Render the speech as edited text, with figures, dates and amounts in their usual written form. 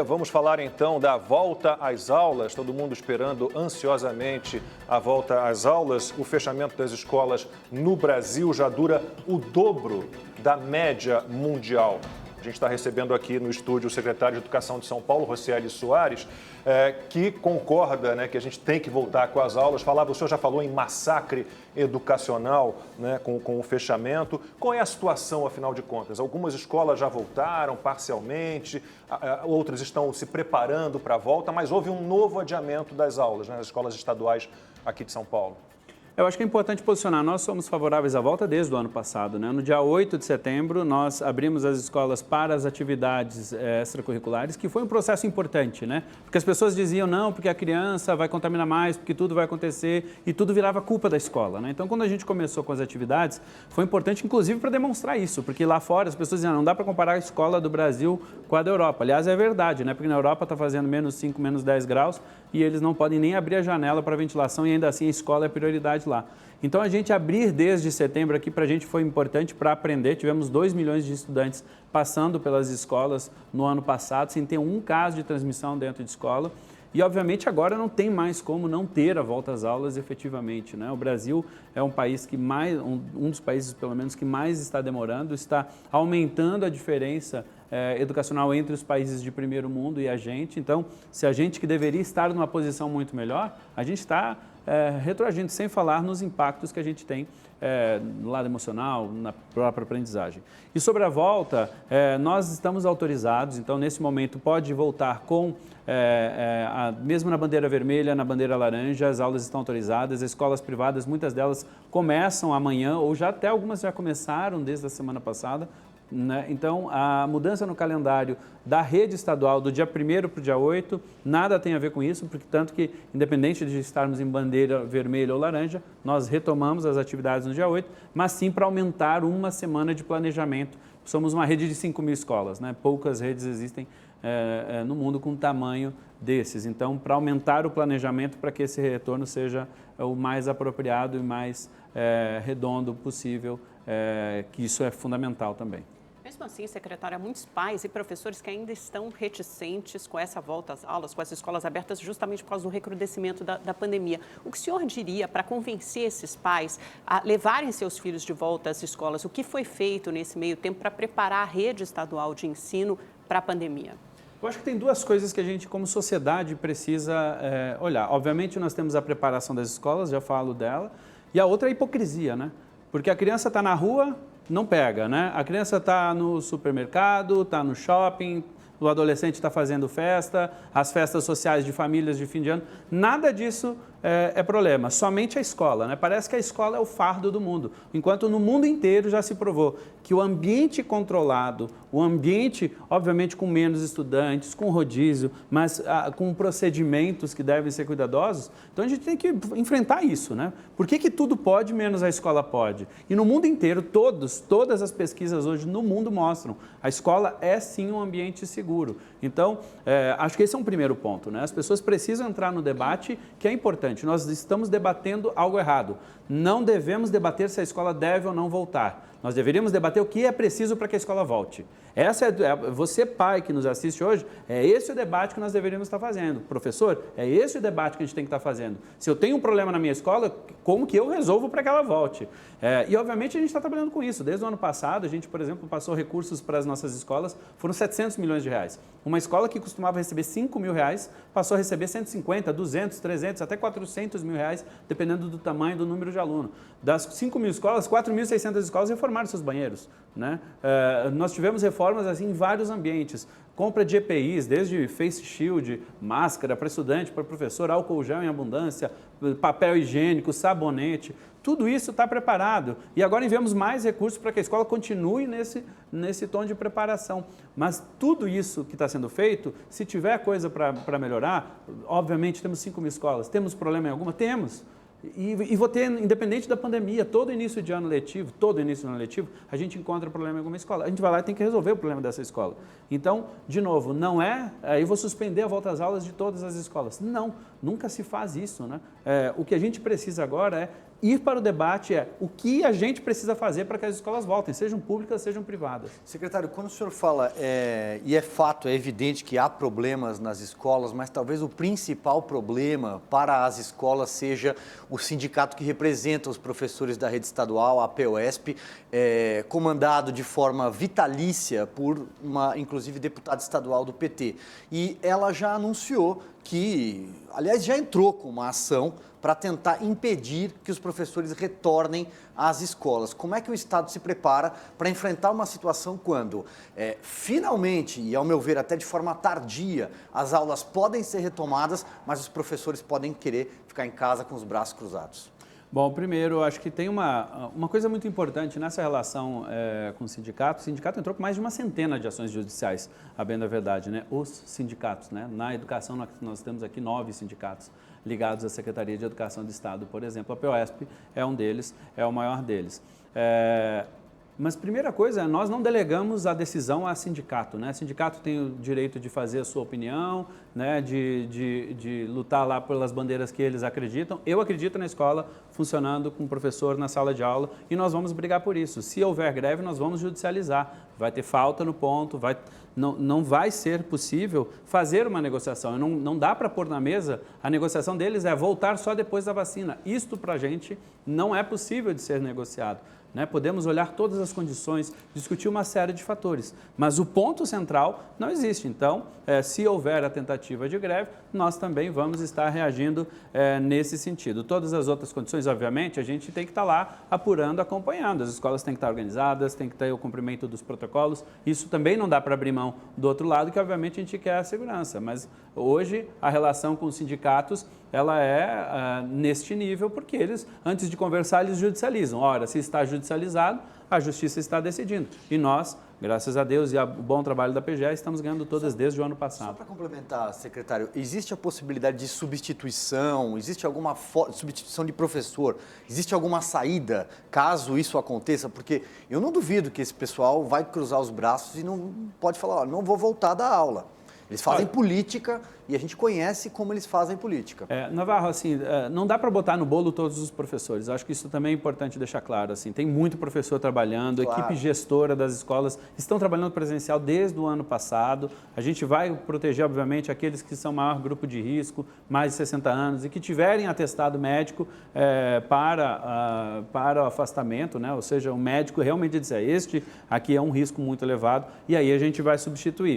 Vamos falar então da volta às aulas, todo mundo esperando ansiosamente a volta às aulas. O fechamento das escolas no Brasil já dura o dobro da média mundial. A gente está recebendo aqui no estúdio o secretário de Educação de São Paulo, Rocieli Soares, que concorda, né, que a gente tem que voltar com as aulas. O senhor já falou em massacre educacional, né, com o fechamento. Qual é a situação, afinal de contas? Algumas escolas já voltaram parcialmente, outras estão se preparando para a volta, mas houve um novo adiamento das aulas, né, nas escolas estaduais aqui de São Paulo. Eu acho que é importante posicionar, nós somos favoráveis à volta desde o ano passado, né? No dia 8 de setembro, nós abrimos as escolas para as atividades extracurriculares, que foi um processo importante, né? Porque as pessoas diziam, não, porque a criança vai contaminar mais, porque tudo vai acontecer, e tudo virava culpa da escola, né? Então, quando a gente começou com as atividades, foi importante, inclusive, para demonstrar isso, porque lá fora as pessoas diziam, não dá para comparar a escola do Brasil com a da Europa. Aliás, é verdade, né? Porque na Europa está fazendo menos 5, menos 10 graus, e eles não podem nem abrir a janela para ventilação, e ainda assim a escola é prioridade lá. Então, a gente abrir desde setembro aqui para a gente foi importante para aprender. Tivemos 2 milhões de estudantes passando pelas escolas no ano passado, sem ter um caso de transmissão dentro de escola. E, obviamente, agora não tem mais como não ter a volta às aulas efetivamente, né? O Brasil é um país que mais, um dos países, pelo menos, que mais está demorando, está aumentando a diferença educacional entre os países de primeiro mundo e a gente. Então, se a gente que deveria estar numa posição muito melhor, a gente está retroagindo, sem falar nos impactos que a gente tem no lado emocional, na própria aprendizagem. E sobre a volta, nós estamos autorizados, então nesse momento pode voltar com, mesmo na bandeira vermelha, na bandeira laranja, as aulas estão autorizadas, as escolas privadas, muitas delas começam amanhã, ou já até algumas já começaram desde a semana passada, né? Então, a mudança no calendário da rede estadual do dia 1º para o dia 8, nada tem a ver com isso, porque tanto que, independente de estarmos em bandeira vermelha ou laranja, nós retomamos as atividades no dia 8, mas sim para aumentar uma semana de planejamento. Somos uma rede de 5.000 escolas, né? Poucas redes existem no mundo com tamanho desses. Então, para aumentar o planejamento para que esse retorno seja o mais apropriado e mais redondo possível, que isso é fundamental também. Mesmo assim, secretária, há muitos pais e professores que ainda estão reticentes com essa volta às aulas, com as escolas abertas, justamente por causa do recrudescimento da pandemia. O que o senhor diria para convencer esses pais a levarem seus filhos de volta às escolas? O que foi feito nesse meio tempo para preparar a rede estadual de ensino para a pandemia? Eu acho que tem duas coisas que a gente, como sociedade, precisa olhar. Obviamente, nós temos a preparação das escolas, já falo dela, e a outra é a hipocrisia, né? Porque a criança está na rua, não pega, né? A criança está no supermercado, está no shopping, o adolescente está fazendo festa, as festas sociais de famílias de fim de ano, nada disso é problema, somente a escola, né? Parece que a escola é o fardo do mundo, enquanto no mundo inteiro já se provou que o ambiente controlado, o ambiente, obviamente, com menos estudantes, com rodízio, mas com procedimentos que devem ser cuidadosos, então a gente tem que enfrentar isso, né? Por que tudo pode, menos a escola pode? E no mundo inteiro, todas as pesquisas hoje no mundo mostram, a escola é sim um ambiente seguro. Então, acho que esse é um primeiro ponto, né? As pessoas precisam entrar no debate, que é importante. Nós estamos debatendo algo errado. Não devemos debater se a escola deve ou não voltar. Nós deveríamos debater o que é preciso para que a escola volte. Você, pai, que nos assiste hoje, é esse o debate que nós deveríamos estar fazendo. Professor, é esse o debate que a gente tem que estar fazendo. Se eu tenho um problema na minha escola, como que eu resolvo para que ela volte? E, obviamente, a gente está trabalhando com isso. Desde o ano passado, a gente, por exemplo, passou recursos para as nossas escolas, foram 700 milhões de reais. Uma escola que costumava receber 5 mil reais, passou a receber 150, 200, 300, até 400 mil reais, dependendo do tamanho do número de aluno. Das 5 mil escolas, 4.600 escolas reformaram seus banheiros, né? Nós tivemos reformas assim, em vários ambientes. Compra de EPIs, desde face shield, máscara para estudante, para professor, álcool gel em abundância, papel higiênico, sabonete, tudo isso está preparado. E agora enviamos mais recursos para que a escola continue nesse tom de preparação. Mas tudo isso que está sendo feito, se tiver coisa para melhorar, obviamente temos 5 mil escolas. Temos problema em alguma? Temos. E vou ter, independente da pandemia, todo início de ano letivo, a gente encontra problema em alguma escola. A gente vai lá e tem que resolver o problema dessa escola. Então, de novo, não é, aí vou suspender a volta às aulas de todas as escolas. Não, nunca se faz isso, né? O que a gente precisa agora é ir para o debate é o que a gente precisa fazer para que as escolas voltem, sejam públicas, sejam privadas. Secretário, quando o senhor fala, e é fato, é evidente que há problemas nas escolas, mas talvez o principal problema para as escolas seja o sindicato que representa os professores da rede estadual, a POSP, comandado de forma vitalícia por uma, inclusive, deputada estadual do PT. E ela já anunciou que, aliás, já entrou com uma ação para tentar impedir que os professores retornem às escolas. Como é que o Estado se prepara para enfrentar uma situação quando, finalmente, e ao meu ver até de forma tardia, as aulas podem ser retomadas, mas os professores podem querer ficar em casa com os braços cruzados? Bom, primeiro, acho que tem uma coisa muito importante nessa relação com o sindicato. O sindicato entrou com mais de uma centena de ações judiciais, a bem da verdade, né? Os sindicatos, né? Na educação, nós temos aqui 9 sindicatos ligados à Secretaria de Educação do Estado, por exemplo. A POSP é um deles, é o maior deles. Mas, primeira coisa, nós não delegamos a decisão a sindicato, né? O sindicato tem o direito de fazer a sua opinião, né? De lutar lá pelas bandeiras que eles acreditam. Eu acredito na escola funcionando com o professor na sala de aula e nós vamos brigar por isso. Se houver greve, nós vamos judicializar. Vai ter falta no ponto, não vai ser possível fazer uma negociação. Não dá para pôr na mesa, a negociação deles é voltar só depois da vacina. Isto, para a gente, não é possível de ser negociado. Né? Podemos olhar todas as condições, discutir uma série de fatores, mas o ponto central não existe. Então, se houver a tentativa de greve, nós também vamos estar reagindo nesse sentido. Todas as outras condições, obviamente, a gente tem que estar lá apurando, acompanhando. As escolas têm que estar organizadas, tem que ter o cumprimento dos protocolos. Isso também não dá para abrir mão do outro lado, que obviamente a gente quer a segurança. Mas hoje a relação com os sindicatos ela é neste nível, porque eles, antes de conversar, eles judicializam. Ora, se está judicializado, a justiça está decidindo. E nós, graças a Deus e ao bom trabalho da PGE, estamos ganhando todas desde o ano passado. Só para complementar, secretário, existe a possibilidade de substituição? Existe alguma substituição de professor? Existe alguma saída caso isso aconteça? Porque eu não duvido que esse pessoal vai cruzar os braços e não pode falar, ó, não vou voltar da aula. Eles fazem política e a gente conhece como eles fazem política. Navarro, assim, não dá para botar no bolo todos os professores. Acho que isso também é importante deixar claro. Assim, tem muito professor trabalhando, claro. Equipe gestora das escolas estão trabalhando presencial desde o ano passado. A gente vai proteger, obviamente, aqueles que são maior grupo de risco, mais de 60 anos e que tiverem atestado médico para o afastamento, né? Ou seja, o médico realmente dizer, este aqui é um risco muito elevado e aí a gente vai substituir.